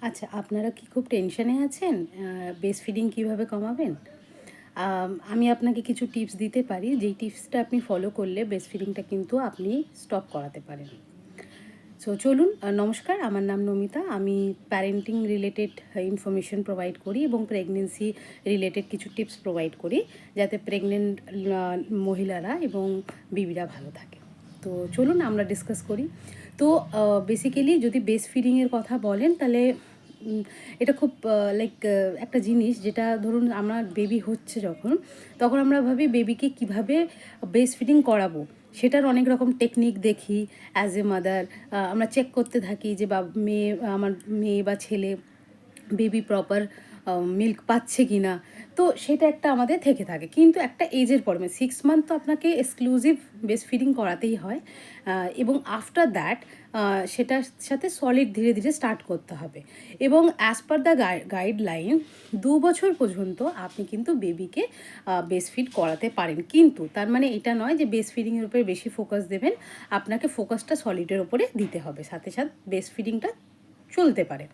আচ্ছা, আপনারা কি খুব টেনশনে আছেন? ব্রেস্ট ফিডিং কীভাবে কমাবেন? আমি আপনাকে কিছু টিপস দিতে পারি, যেই টিপসটা আপনি ফলো করলে ব্রেস্ট ফিডিংটা কিন্তু আপনি স্টপ করাতে পারেন। সো চলুন, নমস্কার, আমার নাম নমিতা। আমি প্যারেন্টিং রিলেটেড ইনফরমেশন প্রোভাইড করি এবং প্রেগনেন্সি রিলেটেড কিছু টিপস প্রোভাইড করি, যাতে প্রেগনেন্ট মহিলারা এবং বেবিরা ভালো থাকে। তো চলুন আমরা ডিসকাস করি। তো বেসিক্যালি যদি ব্রেস্ট ফিডিংয়ের কথা বলেন, তাহলে এটা খুব লাইক একটা জিনিস, যেটা ধরুন আমার বেবি হচ্ছে যখন, তখন আমরা ভাবি বেবিকে কীভাবে ব্রেস্ট ফিডিং করাবো, সেটার অনেক রকম টেকনিক দেখি। অ্যাজ এ মাদার আমরা চেক করতে থাকি যে আমার মেয়ে বা ছেলে বেবি প্রপার মিল্ক পাচ্ছে কি না। তো সেটা একটা আমাদের থেকে থাকে, কিন্তু একটা এজের পর 6 মান্থ তো আপনাকে এক্সক্লুসিভ ব্রেস্ট ফিডিং করাতেই হয়, এবং আফটার দ্যাট সেটার সাথে সলিড ধীরে ধীরে স্টার্ট করতে হবে। এবং অ্যাজ পার দ্য গাইডলাইন 2 বছর পর্যন্ত আপনি কিন্তু বেবিকে ব্রেস্ট ফিড করাতে পারেন, কিন্তু তার মানে এটা নয় যে ব্রেস্ট ফিডিংয়ের উপরে বেশি ফোকাস দেবেন। আপনাকে ফোকাসটা সলিডের ওপরে দিতে হবে, সাথে সাথে ব্রেস্ট ফিডিংটা চলতে পারে।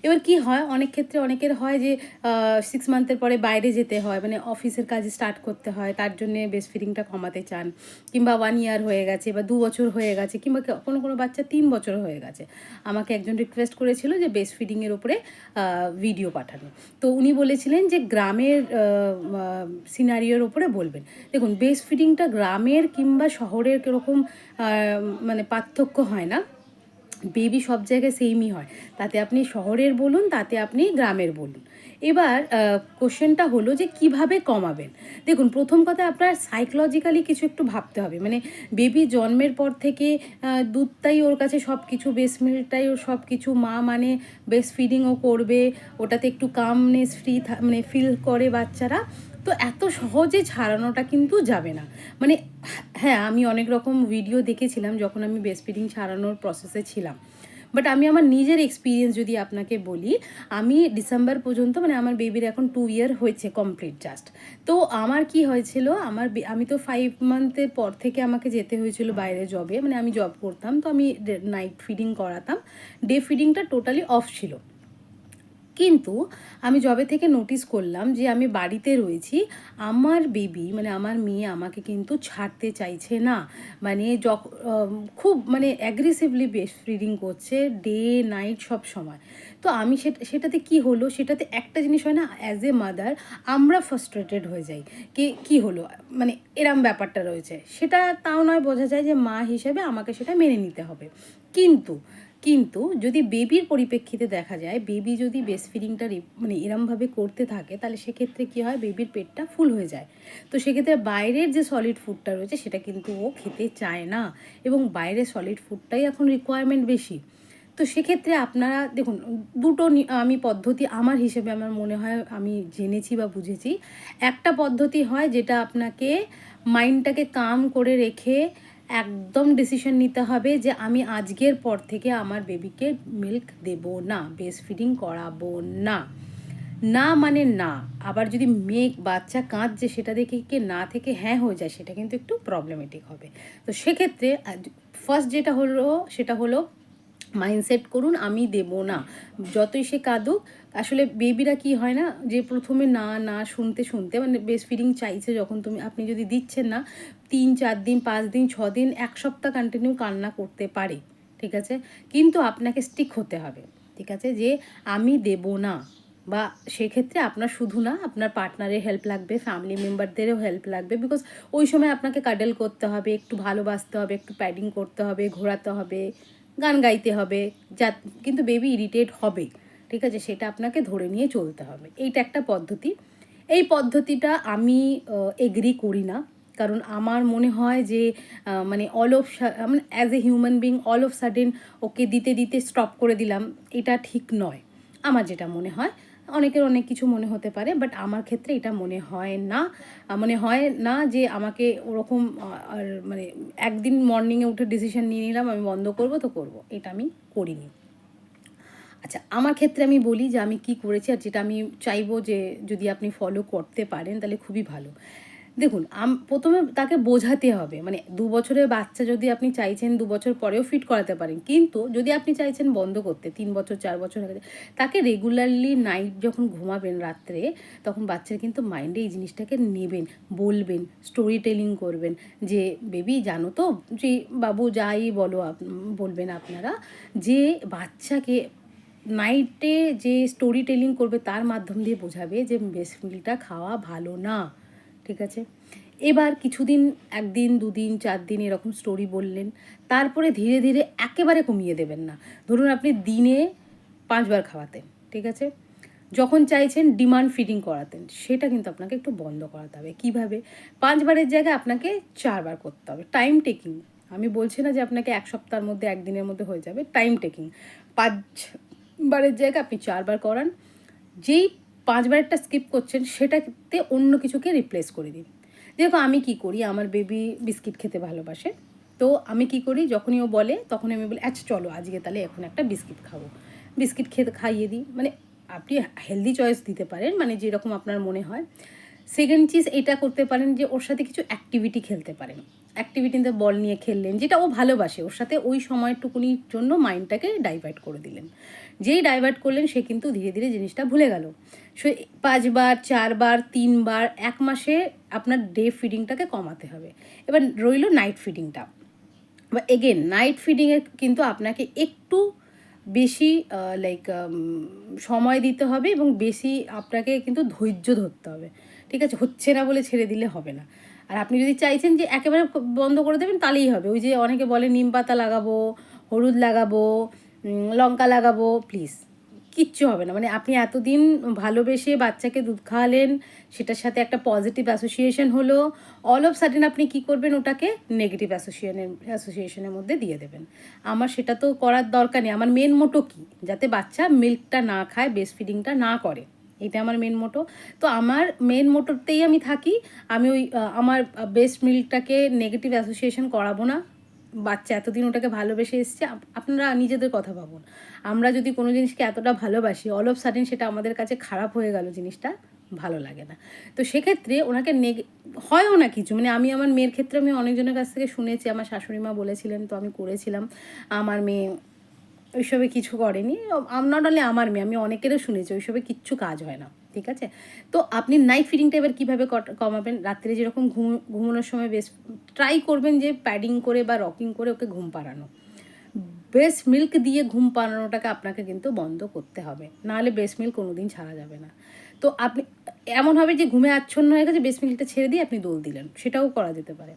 এবার কি হয়, অনেক ক্ষেত্রে অনেকের হয় যে 6 মান্থের পরে বাইরে যেতে হয়, মানে অফিসের কাজে স্টার্ট করতে হয়, তার জন্যে ব্রেস্ট ফিডিংটা কমাতে চান। কিংবা 1 ইয়ার হয়ে গেছে বা 2 বছর হয়ে গেছে, কিংবা কোনো কোনো বাচ্চা 3 বছর হয়ে গেছে। আমাকে একজন রিকোয়েস্ট করেছিল যে ব্রেস্ট ফিডিংয়ের উপরে ভিডিও পাঠানো। তো উনি বলেছিলেন যে গ্রামের সিনারিওর ওপরে বলবেন। দেখুন, ব্রেস্ট ফিডিংটা গ্রামের কিংবা শহরের কীরকম মানে পার্থক্য হয় না। বেবি সব জায়গায় সেমই হয়, তাতে আপনি শহরের বলুন, তাতে আপনি গ্রামের বলুন। এবার কোশ্চেনটা হলো যে কিভাবে কমাবেন। দেখুন, প্রথম কথা, আপনার সাইকোলজিক্যালি কিছু একটু ভাবতে হবে। মানে বেবি জন্মের পর থেকে দুধটাই ওর কাছে সব কিছু, ব্রেস্ট মিল্কটাই ওর সব কিছু। মা মানে ব্রেস্ট ফিডিংও করবে, ওটাতে একটু কামনেস মানে ফিল করে বাচ্চারা। তো এত সহজে ছাড়ানোটা কিন্তু যাবে না। মানে হ্যাঁ, আমি অনেক রকম ভিডিও দেখেছিলাম যখন আমি ব্রেস্ট ফিডিং ছাড়ানোর প্রসেসে ছিলাম। বাট আমি আমার নিজের এক্সপিরিয়েন্স যদি আপনাকে বলি, আমি ডিসেম্বর পর্যন্ত, মানে আমার বেবির এখন 2 ইয়ার হয়েছে কমপ্লিট জাস্ট। তো আমার কি হয়েছিল, আমি তো 5 মান্থের পর থেকে আমাকে যেতে হয়েছিল বাইরে জবে, মানে আমি জব করতাম, তো আমি নাইট ফিডিং করাতাম। ডে ফিডিংটা টোটালি অফ ছিল। কিন্তু আমি যবে থেকে নোটিস করলাম যে আমি বাড়িতে রয়েছি, আমার বেবি, মানে আমার মেয়ে আমাকে কিন্তু ছাড়তে চাইছে না। মানে খুব মানে অ্যাগ্রেসিভলি ব্রেস্ট ফিডিং করছে, ডে নাইট সব সময়। তো আমি সেটাতে কি হলো, সেটাতে একটা জিনিস হয় না, অ্যাজ এ মাদার আমরা ফ্রাস্ট্রেটেড হয়ে যাই। কি হলো, মানে এরম ব্যাপারটা রয়েছে। সেটা তাও নয়, বোঝা যায় যে মা হিসেবে আমাকে সেটা মেনে নিতে হবে। কিন্তু কিন্তু যদি বেবির পরিপ্রেক্ষিতে দেখা যায়, বেবি যদি ব্রেস্ট ফিডিংটা মানে এরমভাবে করতে থাকে, তাহলে সেক্ষেত্রে কী হয়, বেবির পেটটা ফুল হয়ে যায়। তো সেক্ষেত্রে বাইরের যে সলিড ফুডটা রয়েছে সেটা কিন্তু ও খেতে চায় না, এবং বাইরের সলিড ফুডটাই এখন রিকোয়ারমেন্ট বেশি। তো সেক্ষেত্রে আপনারা দেখুন, দুটো আমি পদ্ধতি আমার হিসেবে আমার মনে হয় আমি জেনেছি বা বুঝেছি। একটা পদ্ধতি হয় যেটা আপনাকে মাইন্ডটাকে কাম করে রেখে একদম ডিসিশন নিতে হবে যে আমি আজকের পর থেকে আমার বেবিকে মিল্ক দেব না, ব্রেস্ট ফিডিং করাবো না। না মানে না। আবার যদি মেয়ে বাচ্চা কাঁদছে সেটা দেখে কি না থেকে হ্যাঁ হয়ে যায়, সেটা কিন্তু একটু প্রবলেমেটিক হবে। তো সেক্ষেত্রে ফার্স্ট যেটা হলো সেটা হলো মাইন্ডসেট করুন, আমি দেব না। যতই সে কাঁদুক, আসলে বেবিরা কি হয় না, যে প্রথমে না না শুনতে শুনতে, মানে ব্রেস্ট ফিডিং চাইছে যখন, আপনি যদি দিচ্ছেন না, 3 4 দিন 5 দিন 6 দিন 1 সপ্তাহ কন্টিনিউ কান্না করতে পারে, ঠিক আছে। কিন্তু আপনাকে স্টিক হতে হবে, ঠিক আছে, যে আমি দেব না। বা সেক্ষেত্রে আপনার শুধু না, আপনার পার্টনারের হেল্প লাগবে, ফ্যামিলি মেম্বারদেরও হেল্প লাগবে, বিকজ ওই সময় আপনাকে কাডল করতে হবে, একটু ভালোবাসতে হবে, একটু প্যাডিং করতে হবে, ঘোরাতে হবে, গান গাইতে হবে। যা কিন্তু বেবি ইরিটেট হবে, ঠিক আছে, সেটা আপনাকে ধরে নিয়ে চলতে হবে। এইটা একটা পদ্ধতি। এই পদ্ধতিটা আমি এগ্রি করি না, কারণ আমার মনে হয় যে মানে মানে as a human being all of sudden ওকে দিতে দিতে স্টপ করে দিলাম, এটা ঠিক নয়। আমার যেটা মনে হয়, অনেকের অনেক কিছু মনে হতে পারে, বাট আমার ক্ষেত্রে এটা মনে হয় না। মনে হয় না যে আমাকে ওরকম আর মানে একদিন মর্নিংয়ে উঠে ডিসিশন নিয়ে নিলাম আমি বন্ধ করব তো করব, এটা আমি করিনি। আচ্ছা, আমার ক্ষেত্রে আমি বলি যে আমি কি করেছি, আর যেটা আমি চাইবো যে যদি আপনি ফলো করতে পারেন তাহলে খুবই ভালো। দেখুন প্রথমে তাকে বোঝাতে হবে, মানে 2 বছরের বাচ্চা যদি আপনি চাইছেন 2 বছর পরেও ফিট করাতে পারেন। কিন্তু যদি আপনি চাইছেন বন্ধ করতে 3 বছর 4 বছর হয়ে গেছে, তাকে রেগুলারলি নাইট যখন ঘুমাবেন রাত্রে, তখন বাচ্চার কিন্তু মাইন্ডে এই জিনিসটাকে নেবেন, বলবেন, স্টোরি টেলিং করবেন যে, "বেবি জানো তো?" যে বাবু যাই বলো বলবেন আপনারা, যে বাচ্চাকে নাইটে যে স্টোরি টেলিং করবে তার মাধ্যম দিয়ে বোঝাবে যে ব্রেস্ট মিল্কটা খাওয়া ভালো না। ঠিক আছে? এবার কিছুদিন 1 দিন 2 দিন 4 দিন এরকম স্টোরি বললেন। তারপরে ধীরে, ধীরে একেবারে কমিয়ে দেবেন না। ধরুন আপনি দিনে 5 বার খাওয়াতেন। ঠিক আছে? যখন চাইছেন ডিমান্ড ফিডিং করাতেন, সেটা কিন্তু আপনাকে একটু বন্ধ করাতে হবে। কীভাবে? 5 বারের জায়গায় আপনাকে 4 বার করতে হবে। Time taking. আমি বলছি না যে আপনাকে 1 সপ্তাহের মধ্যে 1 দিনের মধ্যে হয়ে যাবে। Time taking. 5 বারের জায়গায় আপনি 4 বার করান। যেই 5 বারেরটা স্কিপ করছেন সেটাতে অন্য কিছুকে রিপ্লেস করে দিন। দেখো আমি কি করি, আমার বেবি বিস্কিট খেতে ভালোবাসে। তো আমি কি করি, যখনই ও বলে তখনই আমি বলি, আচ্ছা চলো আজকে তাহলে এখন একটা বিস্কিট খাবো। বিস্কিট খাইয়ে দিই। মানে আপনি হেলদি চয়েস দিতে পারেন, মানে যেরকম আপনার মনে হয়। সেকেন্ড চিজ এটা করতে পারেন যে ওর সাথে কিছু অ্যাক্টিভিটি খেলতে পারেন। অ্যাক্টিভিটিতে বল নিয়ে খেললেন, যেটা ও ভালোবাসে, ওর সাথে ওই সময়টুকুনির জন্য মাইন্ডটাকে ডাইভার্ট করে দিলেন। যেই ডাইভার্ট করলেন সে কিন্তু ধীরে ধীরে জিনিসটা ভুলে গেল। সে 5 বার 4 বার 3 বার 1 মাসে আপনার ডে ফিডিংটাকে কমাতে হবে। এবার রইল নাইট ফিডিংটা। বা এগেন নাইট ফিডিংয়ে কিন্তু আপনাকে একটু বেশি সময় দিতে হবে এবং বেশি আপনাকে কিন্তু ধৈর্য ধরতে হবে। ঠিক আছে? হচ্ছে না বলে ছেড়ে দিলে হবে না। আর আপনি যদি চাইছেন যে একেবারে বন্ধ করে দেবেন তাহলেই হবে। ওই যে অনেকে বলে নিম পাতা লাগাবো, হলুদ লাগাবো, লঙ্কা লাগাবো, প্লিজ কিচ্ছু হবে না। মানে আপনি এতদিন ভালোবেসে বাচ্চাকে দুধ খাওয়ালেন, সেটার সাথে একটা পজিটিভ অ্যাসোসিয়েশন হলো। অল অফ সাডেন আপনি কী করবেন, ওটাকে নেগেটিভ অ্যাসোসিয়েশনের মধ্যে দিয়ে দেবেন। আমার সেটা তো করার দরকার নেই। আমার মেন মোটো কী? যাতে বাচ্চা মিল্কটা না খায়, ব্রেস্ট ফিডিংটা না করে। এটা আমার মেন মোটো। তো আমার মেন মোটোতেই আমি থাকি। আমি ওই আমার ব্রেস্ট মিল্কটাকে নেগেটিভ অ্যাসোসিয়েশন করাবো না। বাচ্চা এতদিন ওটাকে ভালোবেসে এসছে। আপনারা নিজেদের কথা ভাবুন। আমরা যদি কোনো জিনিসকে এতটা ভালোবাসি, অল অফ সাডেন সেটা আমাদের কাছে খারাপ হয়ে গেল, জিনিসটা ভালো লাগে না। তো সেক্ষেত্রে ওনাকে হয়ও না কিছু। মানে আমি আমার মেয়ের ক্ষেত্রে আমি অনেকজনের কাছ থেকে শুনেছি, আমার শাশুড়ি মা বলেছিলেন, তো আমি করেছিলাম। আমার মেয়ে ওইসবে কিছু করেনি। নট অনলি আমার মেয়ে, আমি অনেকেরও শুনেছি ওইসবে কিচ্ছু কাজ হয় না। ঠিক আছে? তো আপনি নাইট ফিডিংটা এবার কীভাবে কমাবেন? রাত্রে যেরকম ঘুমানোর সময় বেশ ট্রাই করবেন যে প্যাডিং করে বা রকিং করে ওকে ঘুম পাড়ানো। ব্রেস্ট মিল্ক দিয়ে ঘুম পাড়ানোটাকে আপনাকে কিন্তু বন্ধ করতে হবে। নাহলে ব্রেস্ট মিল্ক কোনো দিন ছাড়া যাবে না। তো আপনি এমন হবে যে ঘুমে আচ্ছন্ন হয়ে গেছে, ব্রেস্ট মিল্কটা ছেড়ে দিয়ে আপনি দোল দিলেন। সেটাও করা যেতে পারে।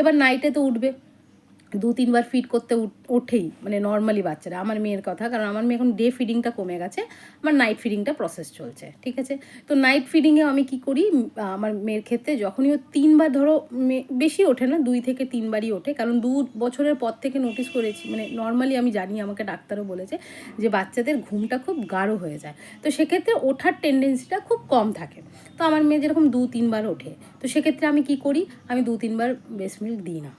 এবার নাইটে তো উঠবে। 2-3 বার ফিড করতে ওঠেই, মানে নর্মালি বাচ্চারা। আমার মেয়ের কথা, কারণ আমার মেয়ে এখন ডে ফিডিংটা কমে গেছে, আমার নাইট ফিডিংটা প্রসেস চলছে। ঠিক আছে? তো নাইট ফিডিংয়ে আমি কি করি, আমার মেয়ের ক্ষেত্রে যখনই ও 3 বার, ধরো বেশি ওঠে না, 2 থেকে 3 বারই ওঠে, কারণ 2 বছরের পর থেকে নোটিস করেছি, মানে নর্মালি আমি জানি, আমাকে ডাক্তারও বলেছে যে বাচ্চাদের ঘুমটা খুব গাঢ় হয়ে যায়। তো সেক্ষেত্রে ওঠার টেন্ডেন্সিটা খুব কম থাকে। তো আমার মেয়ে যেরকম 2-3 বার ওঠে, তো সেক্ষেত্রে আমি কি করি, আমি 2-3 বার ব্রেস্ট মিল্ক দিই না।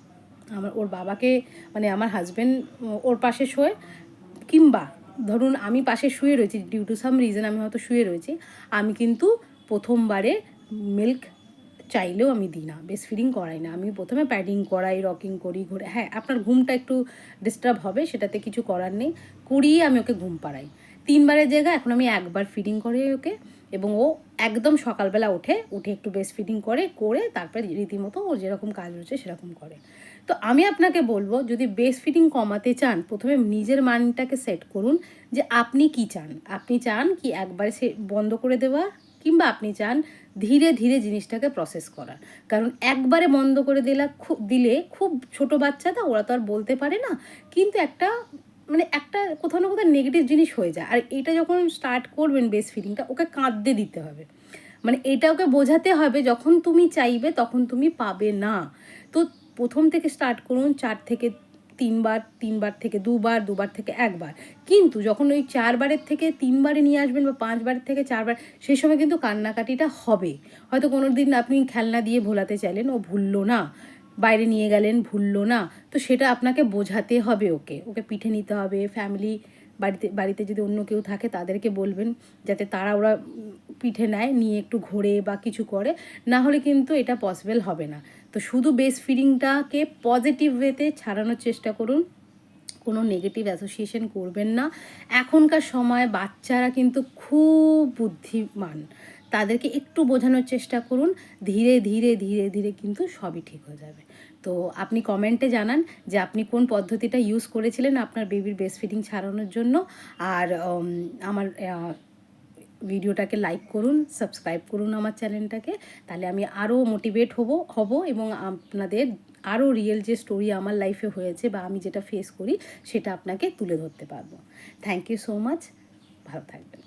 ওর বাবাকে, মানে আমার হাজব্যান্ড ওর পাশে শোয়, কিংবা ধরুন আমি পাশে শুয়ে রয়েছি, ডিউ টু সাম রিজন আমি হয়তো শুয়ে রয়েছি, আমি কিন্তু প্রথমবারে মিল্ক চাইলেও আমি দিই না, ব্রেস্ট ফিডিং করাই না। আমি প্রথমে প্যাডিং করাই, রকিং করি, ঘুরে। হ্যাঁ, আপনার ঘুমটা একটু ডিস্টার্ব হবে, সেটাতে কিছু করার নেই, করিয়ে আমি ওকে ঘুম পাড়াই। 3 বারের জায়গায় এখন আমি 1 বার ফিডিং করাই ওকে, এবং ও একদম সকালবেলা উঠে একটু ব্রেস্ট ফিডিং করে তারপরে রীতিমতো ওর যেরকম কাজ রয়েছে সেরকম করে। তো আমি আপনাকে বলবো, যদি ব্রেস্ট ফিডিং কমাতে চান, প্রথমে নিজের মাইন্ডটাকে সেট করুন যে আপনি কি চান। আপনি চান কি একবারে সে বন্ধ করে দেওয়া, কিংবা আপনি চান ধীরে ধীরে জিনিসটাকে প্রসেস করার। কারণ একবারে বন্ধ করে দিলে খুব ছোট বাচ্চা, তো ওরা তো আর বলতে পারে না, কিন্তু একটা, মানে একটা কোথাও না কোথাও নেগেটিভ জিনিস হয়ে যায়। আর এটা যখন স্টার্ট করবেন ব্রেস্ট ফিডিংটা, ওকে কাঁদতে দিতে হবে। মানে এটা ওকে বোঝাতে হবে, যখন তুমি চাইবে তখন তুমি পাবে না। তো প্রথম থেকে স্টার্ট করুন 4 থেকে 3 বার, 3 বার থেকে 2 বার, 2 বার থেকে 1 বার। কিন্তু যখন ওই 4 বারের থেকে 3 বারে নিয়ে আসবেন, বা 5 বারের থেকে 4 বার, সেই সময় কিন্তু কান্নাকাটিটা হবে। হয়তো কোনো দিন আপনি খেলনা দিয়ে ভোলাতে চাইলেন, ও ভুললো না, বাইরে নিয়ে গেলেন, ভুললো না, তো সেটা আপনাকে বোঝাতে হবে ওকে পিঠে নিতে হবে। বাড়িতে যদি অন্য কেউ থাকে তাদেরকে বলবেন, যাতে ওরা পিঠে নেয়, নিয়ে একটু ঘোরে বা কিছু করে, না হলে কিন্তু এটা পসিবল হবে না। তো শুধু ব্রেস্ট ফিডিংটাকে পজিটিভ ওয়েতে ছাড়ানোর চেষ্টা করুন, কোনো নেগেটিভ অ্যাসোসিয়েশন করবেন না। এখনকার সময় বাচ্চারা কিন্তু খুব বুদ্ধিমান, তাদেরকে একটু বোঝানোর চেষ্টা করুন, ধীরে ধীরে ধীরে ধীরে কিন্তু সবই ঠিক হয়ে যাবে। তো আপনি কমেন্টে জানান যে আপনি কোন পদ্ধতিটা ইউজ করেছিলেন আপনার বেবির ব্রেস্ট ফিডিং ছাড়ানোর জন্য। আর আমার ভিডিওটাকে লাইক করুন, সাবস্ক্রাইব করুন আমার চ্যানেলটাকে, তাহলে আমি আরও মোটিভেট হব এবং আপনাদের আরও রিয়েল যে স্টোরি আমার লাইফে হয়েছে বা আমি যেটা ফেস করি সেটা আপনাকে তুলে ধরতে পারবো। থ্যাংক ইউ সো মাচ, ভালো থাকবেন।